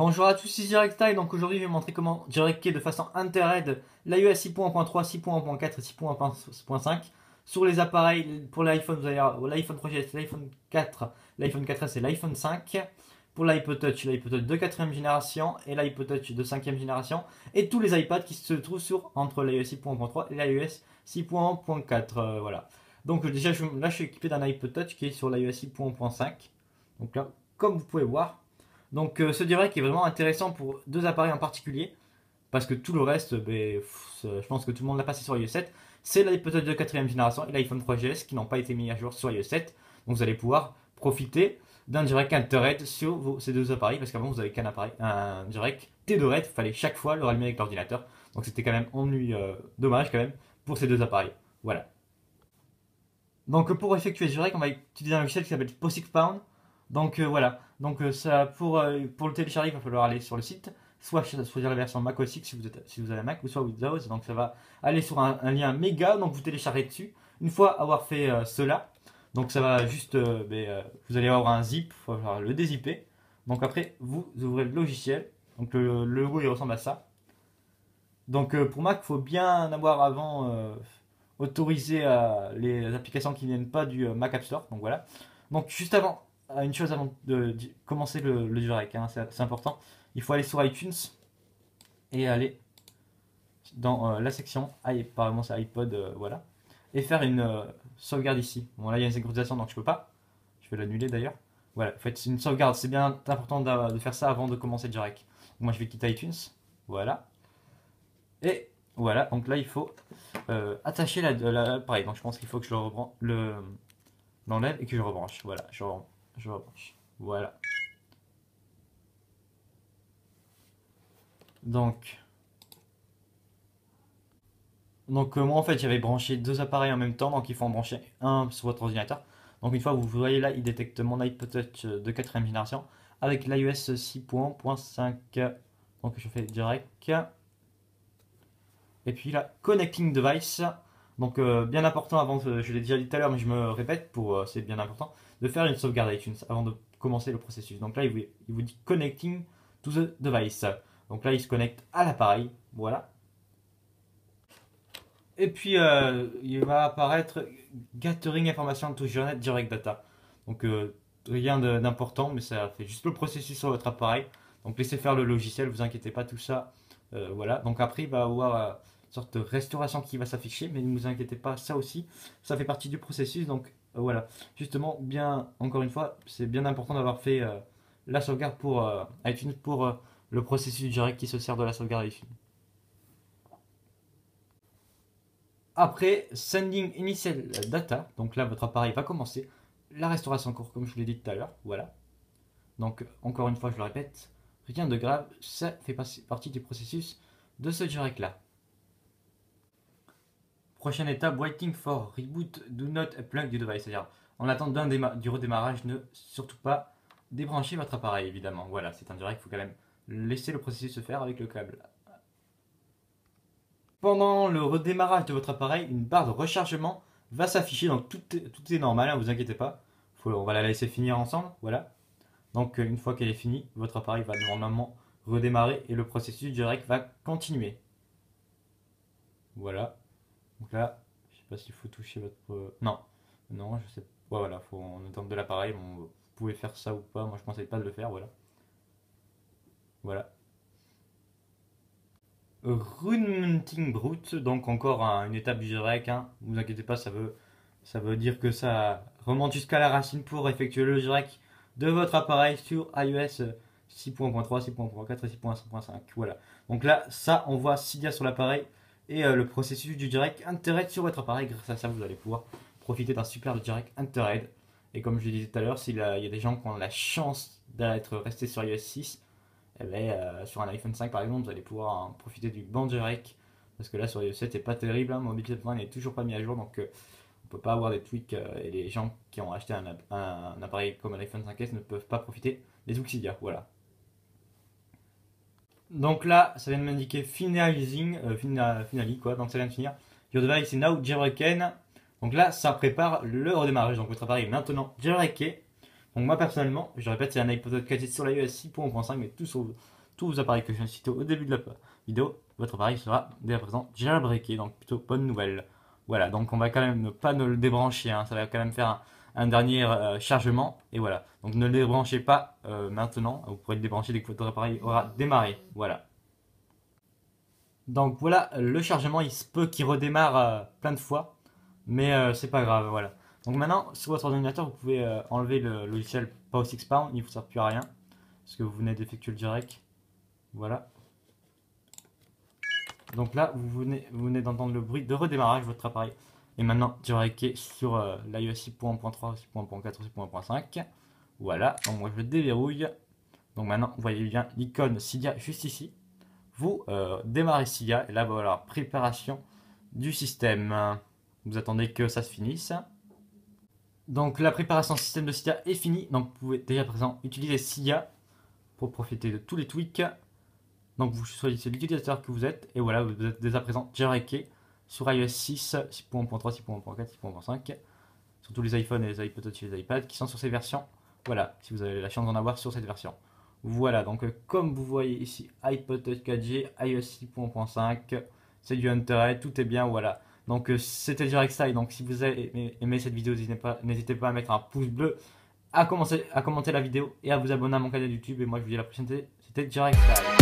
Bonjour à tous, c'est Direct. Donc aujourd'hui je vais vous montrer comment directer de façon inter-aide l'iOS 6.1.3, 6.1.4 et 6.1.5 sur les appareils. Pour l'iPhone, vous allez avoir l'iPhone 3GS, l'iPhone 4, l'iPhone 4S et l'iPhone 5. Pour l'iPod Touch de 4ème génération et l'iPod Touch de 5ème génération. Et tous les iPads qui se trouvent entre l'iOS 6.1.3 et l'iOS 6.1.4. Voilà. Donc déjà là je suis équipé d'un iPod Touch qui est sur l'iOS 6.1.5. Donc là, comme vous pouvez voir. Donc ce direct est vraiment intéressant pour deux appareils en particulier, parce que tout le reste, je pense que tout le monde l'a passé sur iOS 7. C'est l'iPod Touch de 4ème génération et l'iPhone 3GS qui n'ont pas été mis à jour sur iOS 7. Donc vous allez pouvoir profiter d'un direct Internet sur ces deux appareils, parce qu'avant vous avez qu'un appareil, un direct T2RED, il fallait chaque fois le rallumer avec l'ordinateur. Donc c'était quand même dommage quand même pour ces deux appareils. Voilà. Donc pour effectuer ce direct, on va utiliser un logiciel qui s'appelle POSIXPound. Donc voilà. Donc pour le télécharger, il va falloir aller sur le site, soit choisir la version Mac OS X si vous avez un Mac, ou soit Windows. Donc ça va aller sur un lien méga, donc vous téléchargez dessus. Une fois avoir fait cela, donc ça va juste, vous allez avoir un zip, il va falloir le dézipper. Donc après, vous ouvrez le logiciel. Donc le logo il ressemble à ça. Donc pour Mac, il faut bien avoir avant autorisé les applications qui ne viennent pas du Mac App Store. Donc voilà. Donc juste avant, une chose avant de commencer le direct, hein, c'est important. Il faut aller sur iTunes et aller dans la section apparemment c'est iPod, voilà, et faire une sauvegarde ici. Bon là il y a une synchronisation donc je peux pas. Je vais l'annuler d'ailleurs. Voilà, faites une sauvegarde. C'est bien important de faire ça avant de commencer le direct. Moi je vais quitter iTunes. Voilà. Et voilà, donc là il faut attacher l'appareil. Donc je pense qu'il faut que je l'enlève et que je rebranche. Voilà, je rebranche. Voilà. Donc moi en fait j'avais branché deux appareils en même temps, donc il faut en brancher un sur votre ordinateur. Donc une fois vous voyez là, il détecte mon iPod Touch de 4ème génération avec l'iOS 6.1.5. Donc je fais direct. Et puis là, Connecting Device. Donc bien important avant, je l'ai déjà dit tout à l'heure, mais je me répète, c'est bien important, de faire une sauvegarde iTunes avant de commencer le processus. Donc là, il vous dit Connecting to the Device. Donc là, il se connecte à l'appareil. Voilà. Et puis, il va apparaître Gathering Information to Journal Direct Data. Donc rien d'important, mais ça fait juste le processus sur votre appareil. Donc laissez faire le logiciel, vous inquiétez pas, tout ça. Voilà. Donc après, il va avoir une sorte de restauration qui va s'afficher, mais ne vous inquiétez pas, ça aussi, ça fait partie du processus. Donc voilà. Justement, encore une fois, c'est bien important d'avoir fait la sauvegarde pour iTunes pour le processus direct qui se sert de la sauvegarde iTunes. Après, Sending Initial Data, donc là votre appareil va commencer la restauration court comme je vous l'ai dit tout à l'heure, voilà. Donc encore une fois je le répète, rien de grave, ça fait partie du processus de ce direct là. Prochaine étape, waiting for reboot, do not plug the device, c'est-à-dire en attendant du redémarrage, ne surtout pas débrancher votre appareil évidemment, voilà, c'est un direct, il faut quand même laisser le processus se faire avec le câble. Pendant le redémarrage de votre appareil, une barre de rechargement va s'afficher, donc tout est normal, ne vous inquiétez pas. On va la laisser finir ensemble, voilà. Donc une fois qu'elle est finie, votre appareil va normalement redémarrer et le processus direct va continuer. Voilà. Donc là, je sais pas s'il faut toucher votre... Non, non, je sais pas. Ouais, voilà, faut en attendre de l'appareil. Bon, vous pouvez faire ça ou pas. Moi, je conseille pas de le faire, voilà. Voilà. Remounting Brute, donc encore une étape du direct, hein. Ne vous inquiétez pas, ça veut dire que ça remonte jusqu'à la racine pour effectuer le direct de votre appareil sur iOS 6.3, 6.4 et 6.5. Voilà. Donc là, ça, on voit Cydia sur l'appareil et le processus du direct Internet sur votre appareil. Grâce à ça, vous allez pouvoir profiter d'un super direct Internet. Et comme je le disais tout à l'heure, il y a des gens qui ont la chance d'être restés sur iOS 6, eh ben, sur un iPhone 5 par exemple, vous allez pouvoir en profiter du banc direct. Parce que là sur iOS 7 c'est pas terrible, hein, mon budget n'est toujours pas mis à jour, donc on peut pas avoir des tweaks et les gens qui ont acheté un appareil comme un iPhone 5S ne peuvent pas profiter des Cydia, voilà. Donc là, ça vient de m'indiquer finalizing, finally quoi, donc ça vient de finir. Your device is now jailbroken. Donc là, ça prépare le redémarrage. Donc votre appareil est maintenant jailbreaké. Donc moi personnellement, je répète, c'est un iPod 4G sur l'iOS 6.1.5, mais tous vos appareils que je viens de citer au début de la vidéo, votre appareil sera dès à présent jailbreaké, donc plutôt bonne nouvelle. Voilà, donc on va quand même pas ne le débrancher, hein, ça va quand même faire un dernier chargement, et voilà. Donc ne le débranchez pas maintenant, vous pourrez le débrancher dès que votre appareil aura démarré, voilà. Donc voilà, le chargement, il se peut qu'il redémarre plein de fois, mais c'est pas grave, voilà. Donc maintenant, sur votre ordinateur, vous pouvez enlever le logiciel PowerSixPound, il ne vous sert plus à rien, parce que vous venez d'effectuer le direct. Voilà. Donc là, vous venez d'entendre le bruit de redémarrage de votre appareil. Et maintenant, direct sur l'iOS 6.1.3, 6.1.4, 6.1.5. Voilà, donc moi je le déverrouille. Donc maintenant, vous voyez bien l'icône Cydia juste ici. Vous démarrez Cydia, et là voilà, préparation du système. Vous attendez que ça se finisse. Donc la préparation système de Cydia est finie. Donc vous pouvez déjà à présent utiliser Cydia pour profiter de tous les tweaks. Donc vous choisissez l'utilisateur que vous êtes et voilà, vous êtes dès à présent jailbreaké sur iOS 6, 6.1.3, 6.1.4, 6.1.5, sur tous les iPhones et les iPod Touch et les iPads qui sont sur ces versions. Voilà, si vous avez la chance d'en avoir sur cette version. Voilà, donc comme vous voyez ici, iPod Touch 4G, iOS 6.1.5, c'est du Hunter, tout est bien, voilà. Donc c'était Direct Style, donc si vous avez aimé cette vidéo, n'hésitez pas à mettre un pouce bleu, à commenter la vidéo et à vous abonner à mon canal YouTube. Et moi je vous dis à la prochaine, c'était Direct Style.